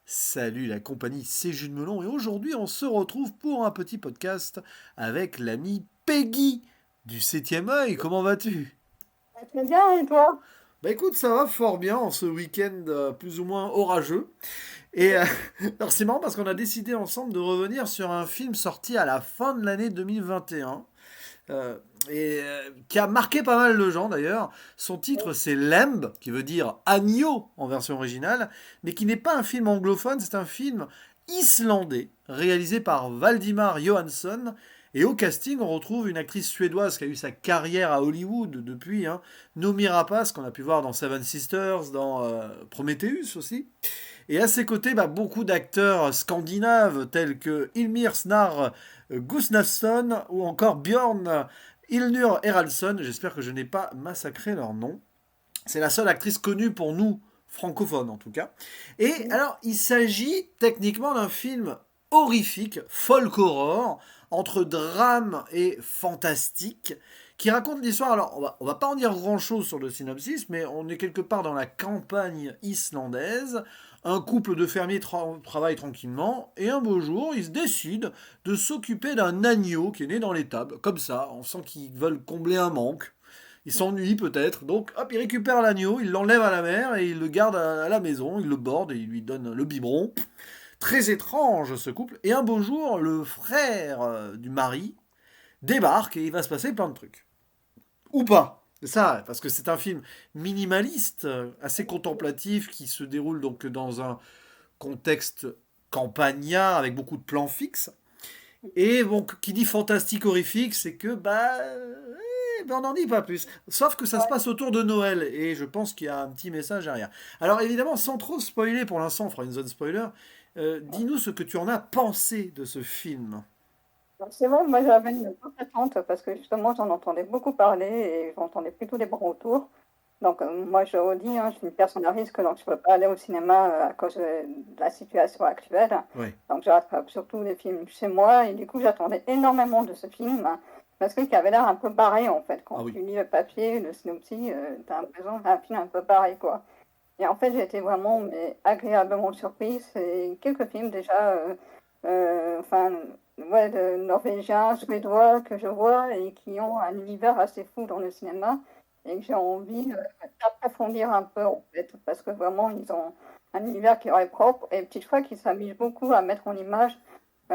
Salut la compagnie, c'est Jules Melon et aujourd'hui on se retrouve pour un petit podcast avec l'ami Peggy du 7e œil. Comment vas-tu? Très bien, et toi? Bah écoute, ça va fort bien en ce week-end plus ou moins orageux. Et alors c'est marrant parce qu'on a décidé ensemble de revenir sur un film sorti à la fin de l'année 2021 euh, qui a marqué pas mal de gens d'ailleurs. Son titre c'est Lamb, qui veut dire agneau en version originale, mais qui n'est pas un film anglophone, c'est un film islandais réalisé par Valdimar Johansson. Et au casting, on retrouve une actrice suédoise qui a eu sa carrière à Hollywood depuis, hein, Noomi Rapace, qu'on a pu voir dans Seven Sisters, dans Prometheus aussi. Et à ses côtés, beaucoup d'acteurs scandinaves tels que Ilmir Snar Gustafsson ou encore Björn Ilnur Eraldsson. J'espère que je n'ai pas massacré leur nom. C'est la seule actrice connue pour nous, francophones en tout cas. Et alors, il s'agit techniquement d'un film horrifique, folk horror, entre drame et fantastique, qui raconte l'histoire. Alors, on va pas en dire grand chose sur le synopsis, mais on est quelque part dans la campagne islandaise. Un couple de fermiers travaille tranquillement, et un beau jour, ils se décident de s'occuper d'un agneau qui est né dans l'étable. Comme ça, on sent qu'ils veulent combler un manque. Il s'ennuie peut-être, donc hop, il récupère l'agneau, il l'enlève à la mer et il le garde à la maison, il le borde et il lui donne le biberon. Très étrange ce couple. Et un beau jour, le frère du mari débarque et il va se passer plein de trucs. Ou pas. C'est ça, parce que c'est un film minimaliste, assez contemplatif, qui se déroule donc dans un contexte campagnard avec beaucoup de plans fixes. Et bon, qui dit fantastique horrifique, c'est que on n'en dit pas plus. Sauf que ça se passe autour de Noël et je pense qu'il y a un petit message derrière. Alors évidemment, sans trop spoiler pour l'instant, on fera une zone spoiler. Dis-nous ce que tu en as pensé de ce film. Donc, c'est bon, moi j'avais une bonne attente parce que justement j'en entendais beaucoup parler et j'entendais plutôt des bons retours. Donc moi je redis, hein, je suis une personne à risque, donc je ne peux pas aller au cinéma à cause de la situation actuelle. Ouais. Donc je rattrape surtout les films chez moi et du coup j'attendais énormément de ce film parce qu'il avait l'air un peu barré en fait. Ah Quand oui. tu lis le papier, le synopsis, t'as l'impression d'un film un peu barré quoi. Et en fait, j'ai été vraiment mais, agréablement surprise. C'est quelques films déjà, enfin, ouais, de norvégiens, suédois que je vois et qui ont un univers assez fou dans le cinéma et que j'ai envie d'approfondir un peu en fait, parce que vraiment, ils ont un univers qui leur est propre et toutefois qui s'amuse beaucoup à mettre en image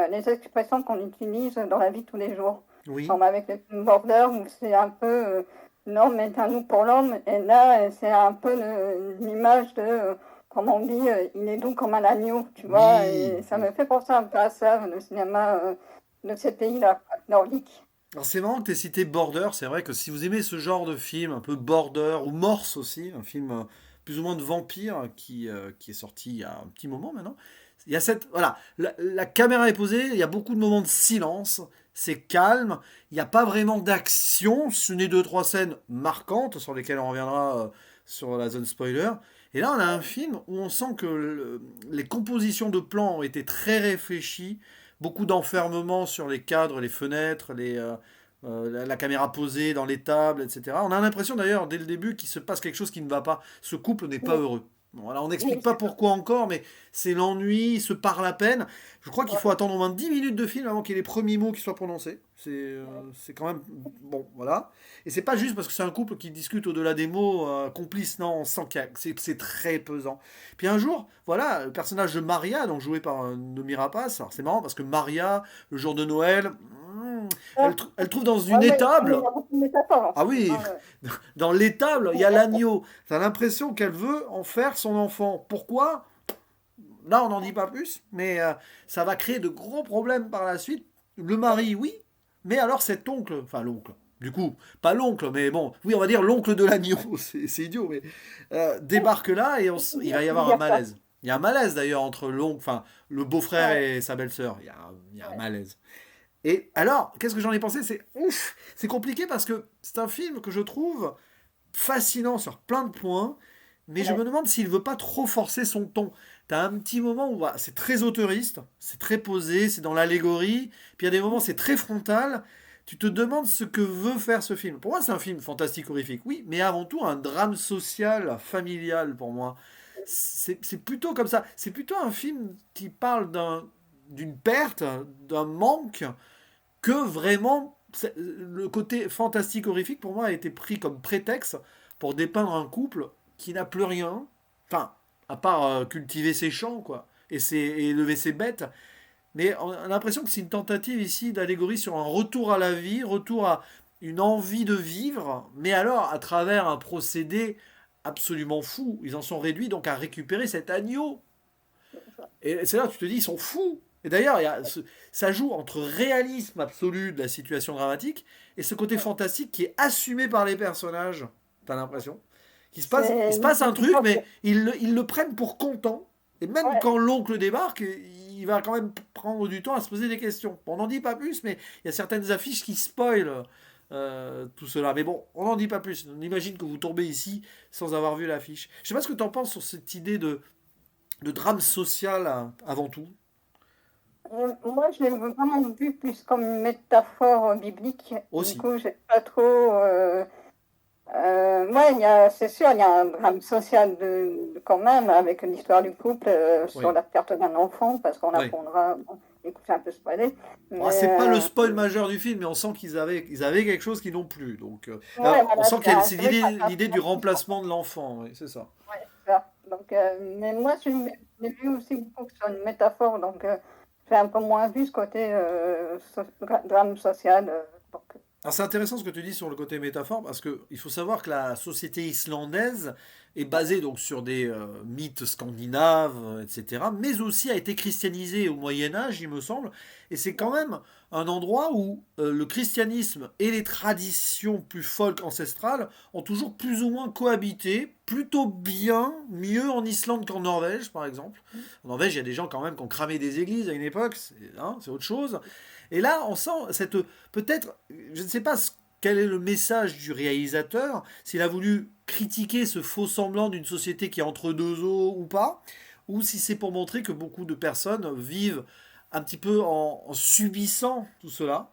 les expressions qu'on utilise dans la vie de tous les jours. Oui. Comme avec le film Border, où c'est un peu l'homme est un loup pour l'homme, et là, c'est un peu l'image de, comment on dit, il est doux comme un agneau, tu vois, Oui. et ça Oui. me fait penser un peu à ça, le cinéma de ces pays-là, nordiques. Alors c'est marrant que tu aies cité Border, c'est vrai que si vous aimez ce genre de film, un peu Border, ou Morse aussi, un film plus ou moins de vampire qui est sorti il y a un petit moment maintenant, il y a cette... Voilà, la caméra est posée, il y a beaucoup de moments de silence, c'est calme, il n'y a pas vraiment d'action, ce n'est deux, trois scènes marquantes sur lesquelles on reviendra sur la zone spoiler. Et là on a un film où on sent que les compositions de plans ont été très réfléchies, beaucoup d'enfermement sur les cadres, les fenêtres, la caméra posée dans les tables, etc. On a l'impression d'ailleurs dès le début qu'il se passe quelque chose qui ne va pas. Ce couple n'est pas Oui, heureux. Bon, voilà, on oui, n'explique pas c'est ça. pourquoi encore, mais c'est l'ennui, il se parle à peine. Je crois qu'il faut attendre au moins 10 minutes de film avant qu'il y ait les premiers mots qui soient prononcés. C'est quand même... Bon, voilà. Et c'est pas juste parce que c'est un couple qui discute au-delà des mots complices, non, on sent que c'est très pesant. Puis un jour, voilà, le personnage de Maria, donc joué par Noomi Rapace, alors c'est marrant parce que Maria, le jour de Noël, Ah, elle trouve dans ouais, une mais il y étable, a beaucoup de métaphores dans ce ah film, oui, hein, dans l'étable, il y a l'agneau. T'as l'impression qu'elle veut en faire son enfant. Pourquoi? Là, on n'en dit pas plus, mais ça va créer de gros problèmes par la suite. Le mari, oui, mais alors cet oncle, enfin l'oncle, du coup, pas l'oncle, mais bon, oui, on va dire l'oncle de l'agneau, c'est idiot, mais débarque là et il va y on peut avoir un dire ça. malaise. Il y a un malaise d'ailleurs entre l'oncle, enfin le beau-frère Ouais, et sa belle-sœur. Il y a un ouais, malaise. Et alors, qu'est-ce que j'en ai pensé? C'est ouf, c'est compliqué parce que c'est un film que je trouve fascinant sur plein de points, mais je ouais. me demande s'il veut pas trop forcer son ton. T'as un petit moment où voilà, c'est très autoriste, c'est très posé, c'est dans l'allégorie, puis il y a des moments c'est très frontal. Tu te demandes ce que veut faire ce film. Pour moi, c'est un film fantastique horrifique, oui, mais avant tout un drame social, familial pour moi. c'est plutôt comme ça. C'est plutôt un film qui parle d'une perte, d'un manque, que vraiment le côté fantastique horrifique pour moi a été pris comme prétexte pour dépeindre un couple qui n'a plus rien, enfin, à part cultiver ses champs, quoi, et élever ses bêtes. Mais on a l'impression que c'est une tentative ici d'allégorie sur un retour à la vie, retour à une envie de vivre, mais alors à travers un procédé absolument fou. Ils en sont réduits donc à récupérer cet agneau. Et c'est là que tu te dis, ils sont fous. Et d'ailleurs, ça joue entre réalisme absolu de la situation dramatique et ce côté fantastique qui est assumé par les personnages. T'as l'impression il se passe un truc, mais ils le prennent pour content. Et même Ouais, quand l'oncle débarque, il va quand même prendre du temps à se poser des questions. Bon, on n'en dit pas plus, mais il y a certaines affiches qui spoilent tout cela. Mais bon, on n'en dit pas plus. On imagine que vous tombez ici sans avoir vu l'affiche. Je sais pas ce que tu en penses sur cette idée de drame social avant tout. moi, je l'ai vraiment vu plus comme une métaphore biblique. Du Aussi. coup, j'ai pas trop. Ouais, c'est sûr, il y a un drame social quand même avec l'histoire du couple sur Oui. la perte d'un enfant, parce qu'on Oui. apprendra. Bon, écoute, c'est un peu spoilé, Bon, mais c'est pas le spoil majeur du film, mais on sent ils avaient quelque chose qu'ils n'ont plus. Donc, ouais, on voilà, sent qu'il y a c'est c'est vrai que ça l'idée du remplacement de l'enfant. Oui, c'est ça. ouais, c'est ça. Donc, mais moi, je l'ai vu aussi beaucoup sur une métaphore, donc j'ai un peu moins vu ce côté drame social. Donc, Alors c'est intéressant ce que tu dis sur le côté métaphore parce que il faut savoir que la société islandaise est basée donc sur des mythes scandinaves, etc. Mais aussi a été christianisée au Moyen Âge, il me semble. Et c'est quand même un endroit où le christianisme et les traditions plus folk ancestrales ont toujours plus ou moins cohabité, plutôt bien, mieux en Islande qu'en Norvège par exemple. En Norvège, il y a des gens quand même qui ont cramé des églises à une époque, c'est autre chose. Et là, on sent cette peut-être, je ne sais pas quel est le message du réalisateur, s'il a voulu critiquer ce faux semblant d'une société qui est entre deux eaux ou pas, ou si c'est pour montrer que beaucoup de personnes vivent un petit peu en subissant tout cela.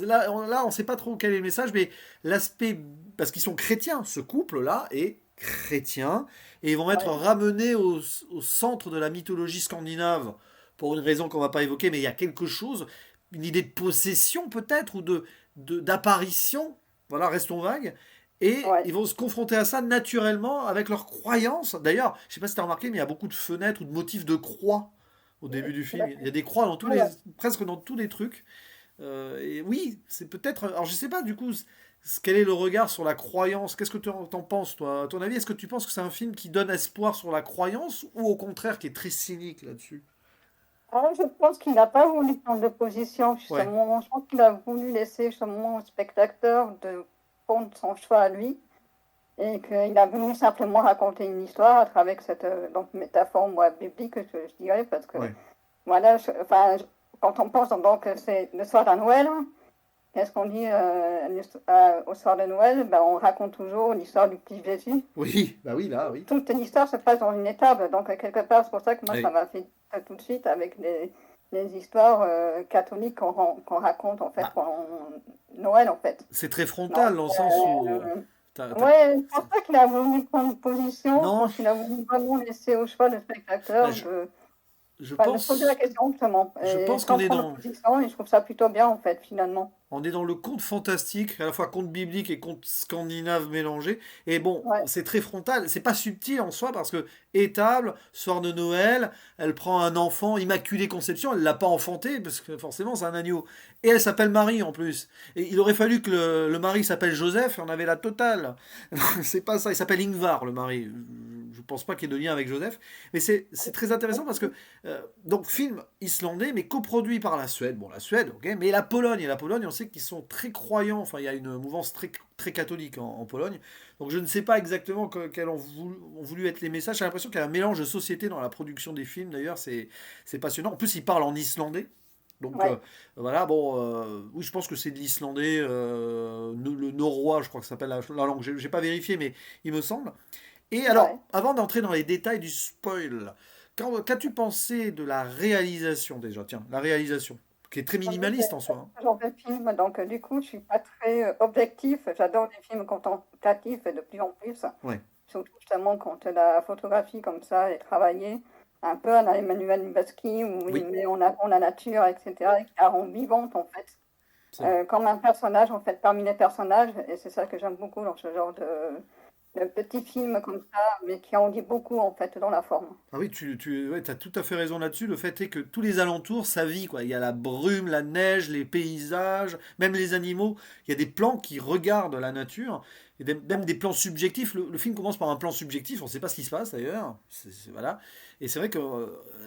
Là, on ne sait pas trop quel est le message, mais l'aspect, parce qu'ils sont chrétiens, ce couple-là est chrétien, et ils vont être ouais, ramenés au centre de la mythologie scandinave, pour une raison qu'on ne va pas évoquer, mais il y a quelque chose, une idée de possession peut-être, ou d'apparition, voilà, restons vagues, et ouais, ils vont se confronter à ça naturellement avec leurs croyances. D'ailleurs, je ne sais pas si tu as remarqué, mais il y a beaucoup de fenêtres ou de motifs de croix au début du film. Il y a des croix dans ouais. presque dans tous les trucs. Et oui, c'est peut-être. Alors je sais pas du coup quel est le regard sur la croyance. Qu'est-ce que tu en penses toi? À ton avis, est-ce que tu penses que c'est un film qui donne espoir sur la croyance ou au contraire qui est très cynique là-dessus? Ah, je pense qu'il n'a pas voulu prendre de position, Ouais. justement. Je pense qu'il a voulu laisser justement au spectateur de prendre son choix à lui et qu'il a voulu simplement raconter une histoire à travers cette donc, métaphore moi, biblique, je dirais, parce que Ouais. voilà, quand on pense donc que c'est le soir de Noël, qu'est-ce qu'on dit au soir de Noël? Ben, on raconte toujours l'histoire du petit Jésus. Oui, bah oui, là, oui. Toute l'histoire se passe dans une étape. Donc, quelque part, c'est pour ça que moi, ça Oui. m'a fait tout de suite avec les histoires catholiques qu'on raconte, en fait, Bah, pendant Noël, en fait. c'est très Donc, frontal dans le sens où ouais, je pense pas qu'il a voulu prendre une position. Je non, pense qu'il a voulu vraiment laisser au choix le bah, spectateur je de se poser la pense question, justement, je et pense qu'on sans est prendre de position. Et je trouve ça plutôt bien, en fait, finalement. on est dans le conte fantastique, à la fois conte biblique et conte scandinave mélangé. Et bon, Ouais, c'est très frontal, c'est pas subtil en soi parce que étable, soir de Noël, elle prend un enfant, Immaculée Conception, elle l'a pas enfanté parce que forcément c'est un agneau. Et elle s'appelle Marie en plus. Et il aurait fallu que le mari s'appelle Joseph et on avait la totale. C'est pas ça, il s'appelle Ingvar le mari. Je pense pas qu'il y ait de lien avec Joseph. Mais c'est très intéressant parce que donc film islandais mais coproduit par la Suède. Bon la Suède, ok, mais la Pologne. Et la Pologne, on sait qu'ils sont très croyants. Enfin, il y a une mouvance très catholique en Pologne. Donc je ne sais pas exactement quels ont voulu être les messages. J'ai l'impression qu'il y a un mélange de société dans la production des films. D'ailleurs, c'est passionnant. En plus, ils parlent en islandais. Donc ouais, voilà, bon, oui, je pense que c'est de l'islandais, le norrois, je crois que ça s'appelle la langue. J'ai pas vérifié, mais il me semble. Et alors, ouais. avant d'entrer dans les détails du spoil, qu'as-tu pensé de la réalisation déjà? Tiens, la réalisation, qui est très Moi, c'est minimaliste en soi, hein. ce genre de film, donc du coup, je suis pas très objectif. J'adore les films contemplatifs et de plus en plus. Ouais. surtout justement quand la photographie comme ça est travaillée, un peu à la Emmanuel Lubezki, où il Oui, met en avant la nature, etc., et qui la rend vivante en fait. c'est vrai. Comme un personnage en fait parmi les personnages, et c'est ça que j'aime beaucoup dans ce genre de petits films comme ça, mais qui en dit beaucoup en fait dans la forme. Ah oui, ouais, as tout à fait raison là-dessus. Le fait est que tous les alentours, ça vit, quoi. Il y a la brume, la neige, les paysages, même les animaux. Il y a des plans qui regardent la nature, et même des plans subjectifs. Le film commence par un plan subjectif, on ne sait pas ce qui se passe d'ailleurs. Voilà. Et c'est vrai que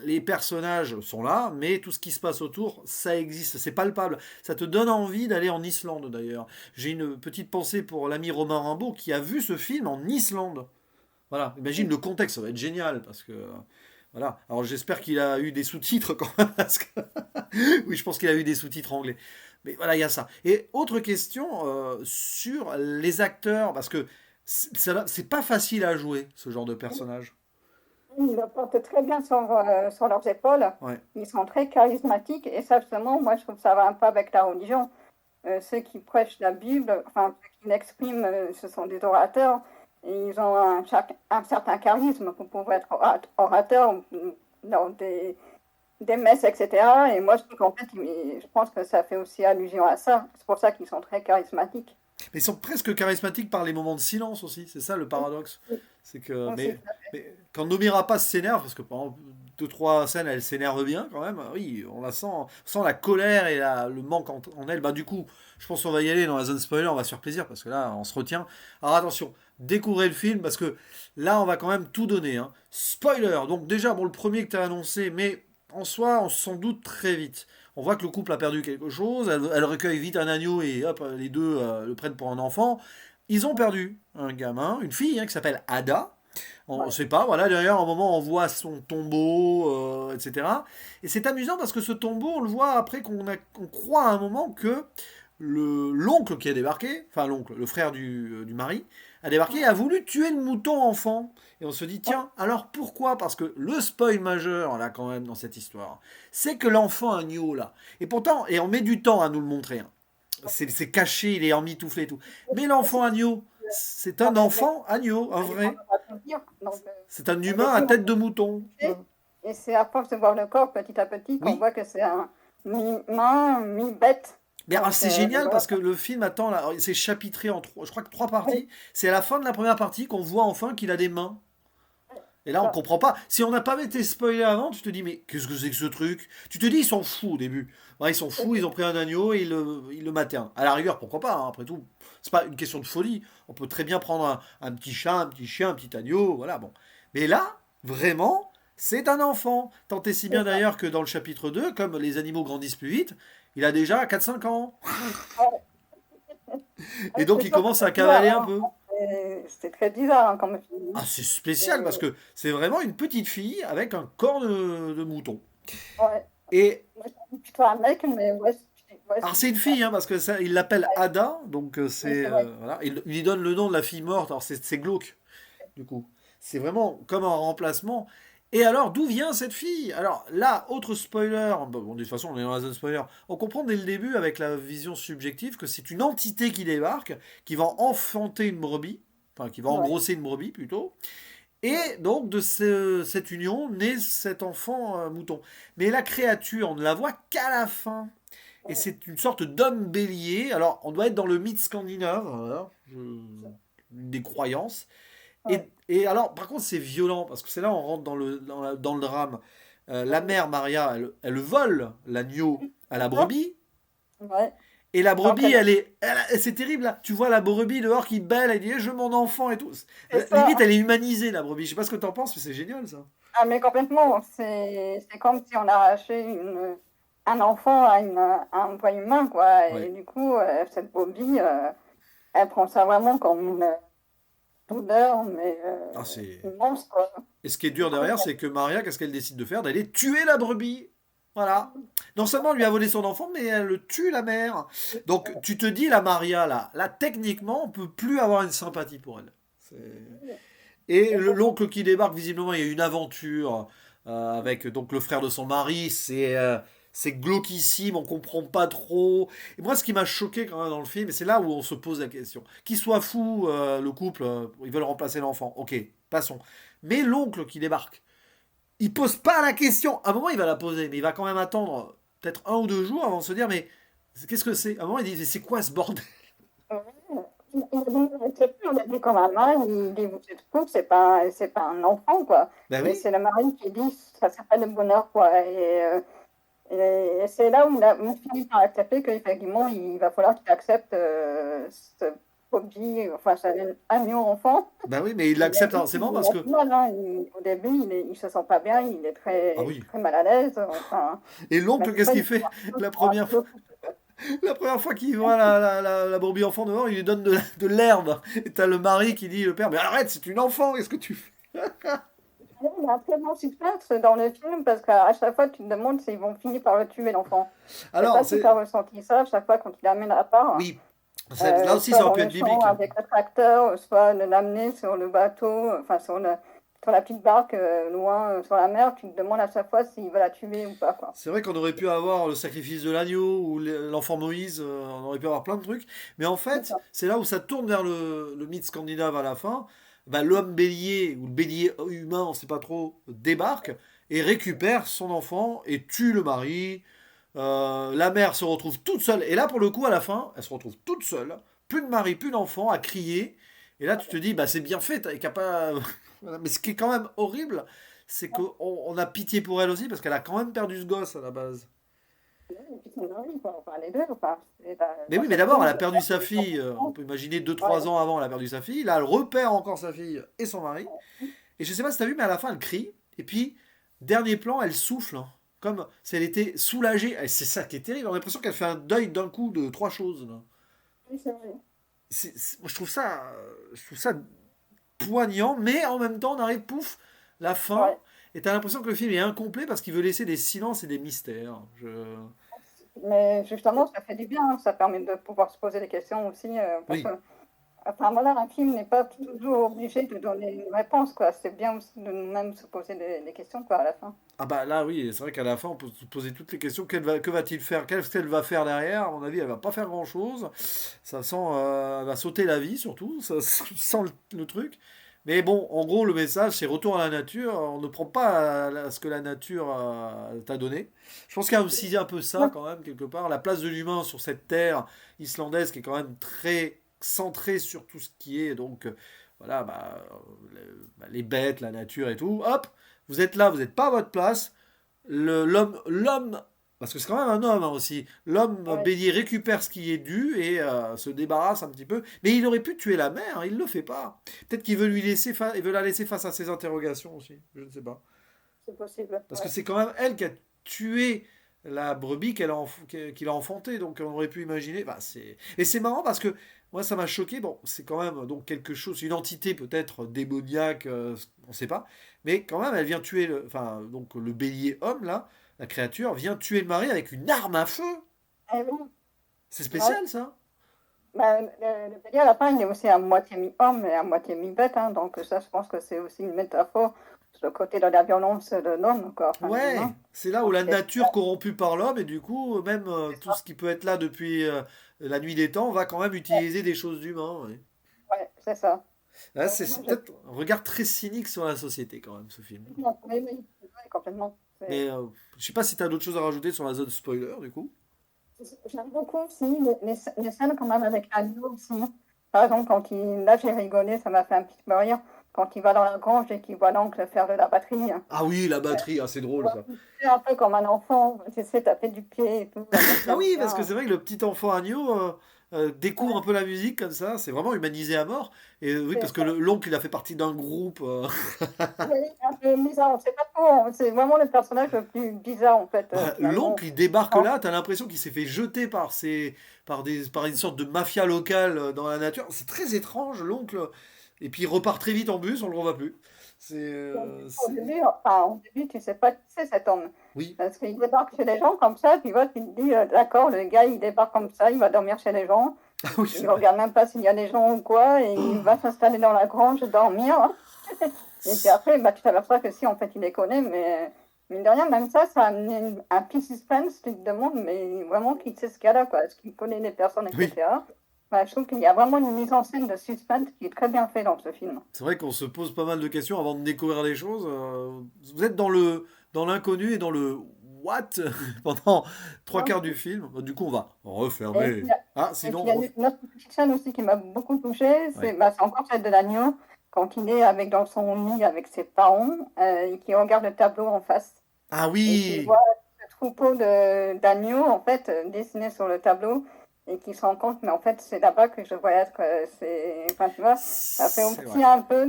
les personnages sont là, mais tout ce qui se passe autour, ça existe, c'est palpable. Ça te donne envie d'aller en Islande d'ailleurs. J'ai une petite pensée pour l'ami Romain Rimbaud qui a vu ce film en Islande. Voilà, imagine le contexte, ça va être génial parce que voilà. Alors j'espère qu'il a eu des sous-titres quand même parce que oui, je pense qu'il a eu des sous-titres anglais. Mais voilà, il y a ça. Et autre question sur les acteurs parce que c'est pas facile à jouer ce genre de personnage. Ils le portent très bien sur leurs épaules. Ouais. Ils sont très charismatiques et ça, justement, moi, je trouve que ça va un peu avec la religion. Ceux qui prêchent la Bible, enfin, ceux qui l'expriment, ce sont des orateurs et ils ont un certain charisme pour pouvoir être orateur dans des messes, etc. Et moi, je trouve qu'en fait, je pense que ça fait aussi allusion à ça. C'est pour ça qu'ils sont très charismatiques. Mais ils sont presque charismatiques par les moments de silence aussi. C'est ça le paradoxe. C'est que Aussi. mais quand Noomi Rapace s'énerve, parce que pendant deux trois scènes elle s'énerve bien quand même. Oui, on sent la colère et le manque en elle. Bah du coup, je pense qu'on va y aller dans la zone spoiler. On va se faire plaisir parce que là on se retient. Alors attention, découvrez le film parce que là on va quand même tout donner. Hein. Spoiler. Donc déjà bon le premier que tu as annoncé, mais en soi on s'en doute très vite. On voit que le couple a perdu quelque chose, elle recueille vite un agneau et hop, les deux le prennent pour un enfant. Ils ont perdu un gamin, une fille hein, qui s'appelle Ada. On ne Ouais. sait pas, voilà, derrière, un moment, on voit son tombeau, etc. Et c'est amusant parce que ce tombeau, on le voit après qu'on croit à un moment que l'oncle qui a débarqué, enfin l'oncle, le frère du mari, a débarqué et a voulu tuer le mouton enfant. Et on se dit, tiens, alors pourquoi? Parce que le spoil majeur, là, quand même, dans cette histoire, c'est que l'enfant agneau, là, et pourtant, et on met du temps à nous le montrer, hein. C'est caché, il est emmitouflé et tout. Mais l'enfant agneau, c'est un enfant agneau, un vrai. Donc, C'est un le humain à film a tête de mouton. été et c'est à force de voir le corps petit à petit qu'on Oui, voit que c'est un mi-humain, mi-bête. mais alors, Donc, c'est génial voilà. parce que le film attend, là, c'est chapitré en trois, je crois que trois Oui, parties. C'est à la fin de la première partie qu'on voit enfin qu'il a des mains. Et c'est là, on ça. comprend pas. Si on n'a pas été spoilé avant, tu te dis, mais qu'est-ce que c'est que ce truc? Tu te dis, ils sont fous au début. Ouais, ils sont fous, ils ont pris un agneau et ils le maternent. À la rigueur, pourquoi pas, hein, après tout. C'est pas une question de folie. On peut très bien prendre un petit chat, un petit chien, un petit agneau, voilà, bon. Mais là, vraiment, c'est un enfant. Tant et si bien C'est ça. d'ailleurs que dans le chapitre 2, comme les animaux grandissent plus vite, il a déjà 4 5 ans. Ouais, Et ouais, donc, c'est il sûr que commence à c'est bizarre, cavaler un hein. peu. C'est très bizarre hein, comme film. Ah, c'est spécial parce Et- que c'est vraiment une petite fille avec un corps de mouton. ouais. Et Moi, c'est plutôt un mec, mais ouais, alors c'est une fille, hein, parce que ça, il l'appelle ouais, Ada, donc oui, c'est c'est vrai. voilà, il lui donne le nom de la fille morte. Alors c'est glauque, du coup. C'est vraiment comme un remplacement. Et alors d'où vient cette fille? Alors là, autre spoiler. Bon, de toute façon, on est dans la zone spoiler. On comprend dès le début avec la vision subjective que c'est une entité qui débarque, qui va enfanter une brebis, enfin qui va Ouais, engrosser une brebis plutôt. Et ouais, donc de cette union naît cet enfant mouton. Mais la créature, on ne la voit qu'à la fin. Et ouais, c'est une sorte d'homme bélier. Alors, on doit être dans le mythe scandinave, voilà, c'est ça. une des croyances. Ouais, Et alors, par contre, c'est violent, parce que c'est là on rentre dans le drame. La ouais, mère Maria, elle vole l'agneau à c'est la ça. brebis. Ouais. Et la Donc, brebis, c'est terrible là. Tu vois la brebis dehors qui bêle, elle dit, eh, je veux mon enfant et tout. c'est Limite, ça. elle est humanisée, la brebis. Je sais pas ce que t'en penses, mais c'est génial ça. Ah, mais complètement. C'est comme si on arrachait un enfant à un vrai humain, quoi. Ouais. Et du coup, cette Bobby, elle prend ça vraiment comme une douleur, mais Ah, c'est. immense, quoi. Et ce qui est Du dur coup, derrière, c'est que Maria, qu'est-ce qu'elle décide de faire? D'aller tuer la brebis. Voilà. Non seulement elle lui a volé son enfant, mais elle le tue la mère. Donc tu te dis, la Maria, là techniquement, on peut plus avoir une sympathie pour elle. Et l'oncle qui débarque, visiblement, il y a une aventure avec donc le frère de son mari. c'est glauquissime, on comprend pas trop. Et moi, ce qui m'a choqué quand même dans le film, et c'est là où on se pose la question. Qu'il soit fou, le couple, ils veulent remplacer l'enfant. Ok, passons. Mais l'oncle qui débarque, il pose pas la question. À un moment, il va la poser, mais il va quand même attendre peut-être 1 ou 2 jours avant de se dire, mais qu'est-ce que c'est? À un moment, il dit, c'est quoi ce bordel? On a dit quand maman, il dit, vous êtes fou, c'est pas un enfant, quoi. Ben Et oui. c'est le mari qui dit, ça s'appelle le bonheur, quoi. Et c'est là où on finit par accepter qu'effectivement, il va falloir qu'il accepte ce hobby, enfin, c'est un million enfant. Ben oui, mais il Il a l'accepte. dit Alors, c'est qu'il marrant il parce a que. du mal, hein. Au début, il se sent pas bien, il est Ah très, oui. très mal à l'aise. Enfin, Et à l'oncle, chaque qu'est-ce fois, qu'il il fait faut la voir première tout fois? La première fois qu'il voit la brebis enfant dehors, il lui donne de l'herbe. Et t'as le mari qui dit, le père, mais arrête, c'est une enfant, qu'est-ce que tu fais? Il y a un très bon suspense dans le film parce qu'à chaque fois, tu te demandes s'ils vont finir par le tuer, l'enfant. Je sais Alors, pas si tu c'est. as ressenti ça à chaque fois quand il l'amène à part, Oui, là aussi, soit ça aurait dans pu le être champ biblique. avec le tracteur, soit de l'amener sur le bateau, enfin sur la petite barque loin sur la mer. Tu te demandes à chaque fois s'il va la tuer ou pas, quoi. C'est vrai qu'on aurait pu avoir le sacrifice de l'agneau ou l'enfant Moïse, on aurait pu avoir plein de trucs. Mais en C'est fait, ça. c'est là où ça tourne vers le mythe scandinave à la fin. Bah, l'homme bélier ou le bélier humain, on ne sait pas trop, débarque et récupère son enfant et tue le mari. La mère se retrouve toute seule. Et là, pour le coup, à la fin, elle se retrouve toute seule. Plus de mari, plus d'enfant, à crier. Et là, tu te dis, bah, c'est bien fait. T'as pas... Voilà. Mais ce qui est quand même horrible, c'est qu'on a pitié pour elle aussi, parce qu'elle a quand même perdu ce gosse à la base. Et puis son mari, quoi. Enfin, les deux, enfin, Mais dans oui, mais cette d'abord, scène, elle il a a perdu sa perdu son fille. On enfant. peut imaginer deux Ouais. trois ans avant, elle a perdu sa fille. Là, elle repère encore sa fille et son mari. Et je sais pas si t'as vu, mais à la fin, elle crie. Et puis, dernier plan, elle souffle, hein, comme si elle était soulagée. Et c'est ça qui est terrible. On a l'impression qu'elle fait un deuil d'un coup de 3 choses, là. Oui, c'est vrai. Moi, je trouve ça poignant, mais en même temps, on arrive, pouf, la fin. Ouais. Et t'as l'impression que le film est incomplet parce qu'il veut laisser des silences et des mystères. Mais justement, ça fait du bien, hein. Ça permet de pouvoir se poser des questions aussi, parce que, Oui. enfin voilà, un film n'est pas toujours obligé de donner une réponse, quoi. C'est bien aussi de nous-mêmes se poser des questions, quoi, à la fin. Ah bah là oui, c'est vrai qu'à la fin on peut se poser toutes les questions. Que va-t-il faire? Qu'est-ce qu'elle va faire derrière? À mon avis, elle va pas faire grand-chose. Ça sent, elle va sauter la vie surtout. Ça sent le truc. Mais bon, en gros, le message, c'est retour à la nature. On ne prend pas ce que la nature t'a donné. Je pense qu'il y a aussi un peu ça quand même quelque part. La place de l'humain sur cette terre islandaise qui est quand même très centrée sur tout ce qui est donc voilà bah, les bêtes, la nature et tout. Hop, vous êtes là, vous n'êtes pas à votre place. L'homme, parce que c'est quand même un homme hein, aussi, l'homme Ouais. bélier récupère ce qui est dû et se débarrasse un petit peu. Mais il aurait pu tuer la mère, hein, il ne le fait pas. Peut-être qu'il veut il veut la laisser face à ses interrogations aussi, je ne sais pas. C'est possible. Parce que Ouais. c'est quand même elle qui a tué la brebis qu'il a enfantée, donc on aurait pu imaginer. Bah, et c'est marrant parce que moi ça m'a choqué. Bon, c'est quand même donc quelque chose, une entité peut-être démoniaque, on ne sait pas, mais quand même elle vient tuer enfin donc le bélier homme là, la créature vient tuer le mari avec une arme à feu. Eh oui. C'est Ouais. spécial ça. Bah, le bélier, à la fin, il est aussi à moitié mi-homme et à moitié mi-bête, hein, donc ça, je pense que c'est aussi une métaphore sur le côté de la violence de l'homme, quoi, enfin de Ouais, l'humain. c'est là où Donc, la nature corrompue par l'homme et du coup même c'est tout ça. ce qui peut être là depuis la nuit des temps va quand même Ouais, utiliser des choses d'humains. Ouais. ouais, c'est ça. Là, c'est Moi, je peut-être un regard très cynique sur la société quand même, ce film. oui, oui, oui, complètement. Mais je sais pas si tu as d'autres choses à rajouter sur la zone spoiler, du coup. J'aime beaucoup aussi les scènes quand même avec Agnew aussi. Par exemple, là j'ai rigolé, ça m'a fait un petit peu rire, quand il va dans la grange et qu'il voit l'oncle faire de la batterie. Ah oui, la batterie, ah, c'est drôle ça. C'est un peu comme un enfant, tu sais, taper du pied et tout, moi Ah j'aime oui, parce que bien. c'est vrai que le petit enfant agneau découvre un peu la musique comme ça, c'est vraiment humanisé à mort. Et oui, C'est parce que ça. l'oncle, il a fait partie d'un groupe. Oui, un peu bizarre, on sait pas trop, c'est vraiment le personnage le plus bizarre en fait, Bah, finalement. l'oncle, il débarque Oh, là, t'as l'impression qu'il s'est fait jeter par une sorte de mafia locale dans la nature. C'est très étrange, l'oncle. Et puis il repart très vite en bus, on le revoit plus. au début, tu sais pas qui c'est cet homme. Oui. Parce qu'il débarque chez les gens comme ça, tu vois, tu te dis, d'accord, le gars, il débarque comme ça, il va dormir chez les gens. Ah oui, c'est Il vrai. regarde même pas s'il y a des gens ou quoi, et il va s'installer dans la grange, dormir. Et puis après, bah, tu t'aperçois que si, en fait, il les connaît, mine de rien, même ça a amené un petit suspense, tu te demandes, mais vraiment qui sait ce qu'il y a là, quoi. Est-ce qu'il connaît les personnes, Oui, etc. Bah, je trouve qu'il y a vraiment une mise en scène de suspense qui est très bien fait dans ce film. c'est vrai qu'on se pose pas mal de questions avant de découvrir les choses. Vous êtes dans l'inconnu et dans le what pendant trois Hein. quarts du film. Bah, du coup, on va Et puis, refermer. il y a Ah, et puis, sinon, il y a une autre petite scène aussi qui m'a beaucoup touchée, ouais. c'est encore celle de l'agneau, quand il est dans son lit avec ses parents, et qui regarde le tableau en face, Ah et qui oui, voit ce troupeau d'agneaux, en fait, dessiné sur le tableau, et qui se rend compte, mais en fait, c'est là-bas que je vois être, enfin, tu vois, ça fait c'est aussi vrai. un peu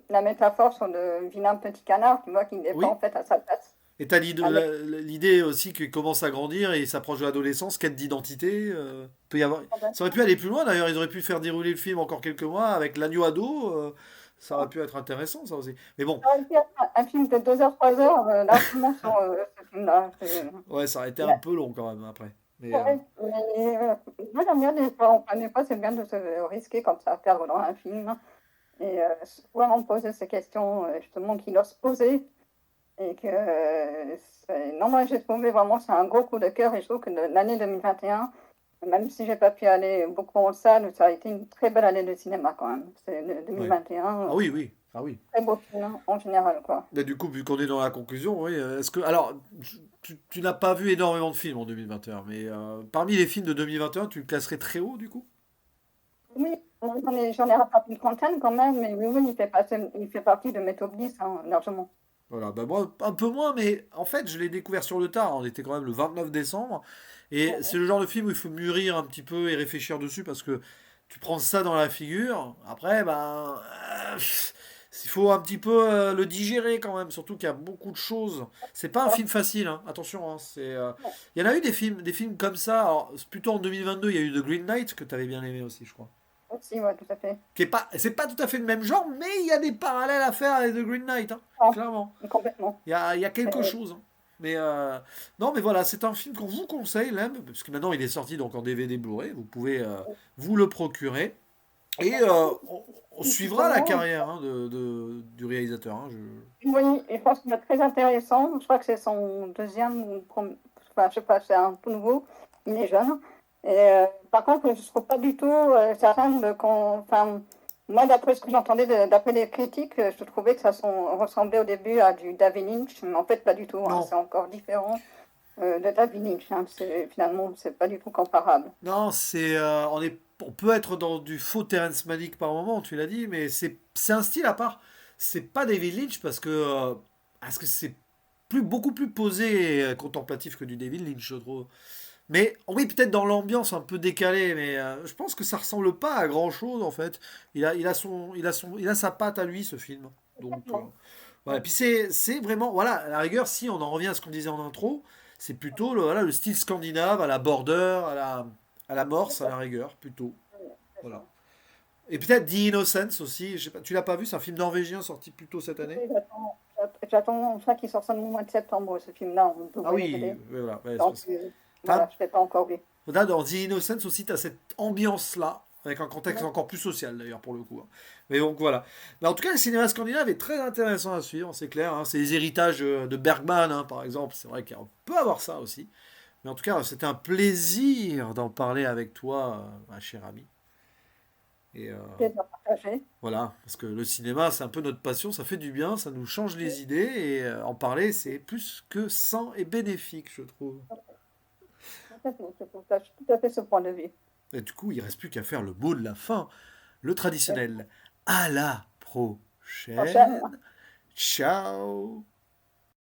la métaphore sur le vilain petit canard, tu vois, qui n'est pas en Oui. fait à sa place. Et t'as Avec, l'idée aussi qu'il commence à grandir et il s'approche de l'adolescence, quête d'identité. Peut y avoir... Ça aurait pu aller plus loin d'ailleurs, ils auraient pu faire dérouler le film encore quelques mois avec l'agneau ado. Ça aurait pu être intéressant ça aussi. Mais bon, ça aurait pu être un film de 2 heures, 3 heures, largement sur ce film-là. ouais, ça aurait été un peu long quand même après. Mais Ouais, mais moi j'aime bien des fois c'est bien de se risquer comme ça, à perdre dans un film et vraiment poser ces questions justement qu'il ose poser et que non, moi j'ai trouvé vraiment c'est un gros coup de cœur et je trouve que l'année 2021, même si j'ai pas pu aller beaucoup en salle, ça a été une très belle année de cinéma quand même. C'est ouais. 2021, Ah oui, oui. Ah oui. très beau film hein, en général quoi. Bah, du coup, vu qu'on est dans la conclusion, oui. Est-ce que alors tu n'as pas vu énormément de films en 2021, mais parmi les films de 2021, tu le classerais très haut du coup? Oui, j'en ai rattrapé une trentaine quand même, mais oui, oui, il fait partie de mes top 10 hein, largement. Voilà, bah moi un peu moins, mais en fait je l'ai découvert sur le tard. On était quand même le 29 décembre, et c'est le genre de film où il faut mûrir un petit peu et réfléchir dessus parce que tu prends ça dans la figure. Après, ben, il faut un petit peu le digérer quand même. Surtout qu'il y a beaucoup de choses. C'est pas un film facile, hein. Attention, hein. Il y en a eu des films comme ça. Alors, c'est plutôt en 2022, il y a eu The Green Knight que tu avais bien aimé aussi, je crois. Aussi, ouais, tout à fait. Qui est pas, c'est pas tout à fait le même genre, mais il y a des parallèles à faire avec The Green Knight, hein, Ah, clairement. complètement. Il y a quelque Euh, chose, hein. Mais non, mais voilà, c'est un film qu'on vous conseille, là, parce que maintenant il est sorti donc en DVD Blu-ray. Vous pouvez vous le procurer. Et on suivra la Justement, carrière hein, du réalisateur. Hein, oui, et je pense qu'il va être très intéressant. Je crois que c'est son deuxième ou enfin, je sais pas, c'est un tout nouveau. Il est jeune. Et par contre, je ne trouve pas du tout certaine enfin, moi, d'après ce que j'entendais, d'après les critiques, je trouvais que ressemblait au début à du David Lynch, mais en fait, pas du tout. Hein, Non, c'est encore différent de David Lynch. Hein, finalement, c'est pas du tout comparable. non, on peut être dans du faux Terrence Malick par moment, tu l'as dit, mais c'est un style à part. C'est pas David Lynch parce que c'est beaucoup plus posé et contemplatif que du David Lynch, je trouve. Mais oui, peut-être dans l'ambiance un peu décalée, mais je pense que ça ressemble pas à grand-chose en fait. Il a sa patte à lui ce film. Donc Exactement. voilà. Puis c'est vraiment, voilà, à la rigueur, si on en revient à ce qu'on disait en intro, c'est plutôt voilà, le style scandinave, à la border, à la morse, à la rigueur, plutôt. C'est Voilà. ça. Et peut-être The Innocence aussi. Je sais pas, tu l'as pas vu, c'est un film norvégien sorti plus tôt cette année. Oui, j'attends ça qui sort seulement au mois de septembre, ce film-là, en Ah Blu-ray oui, DVD. voilà. Ouais, Donc, voilà, je ne l'ai pas encore vu. Là, dans The Innocence aussi, tu as cette ambiance-là, avec un contexte Ouais, encore plus social d'ailleurs pour le coup, hein. Mais donc voilà. Mais en tout cas, le cinéma scandinave est très intéressant à suivre, c'est clair, hein. C'est les héritages de Bergman, hein, par exemple. C'est vrai qu'on peut avoir ça aussi. Mais en tout cas, c'était un plaisir d'en parler avec toi, ma chère amie. Et plaisir partagé. voilà, parce que le cinéma, c'est un peu notre passion, ça fait du bien, ça nous change les idées, et en parler, c'est plus que sain et bénéfique, je trouve. Je partage tout à fait ce point de vue. Et du coup, il reste plus qu'à faire le mot de la fin. Le Ouais. traditionnel. À la Prochaine. prochaine. Ciao.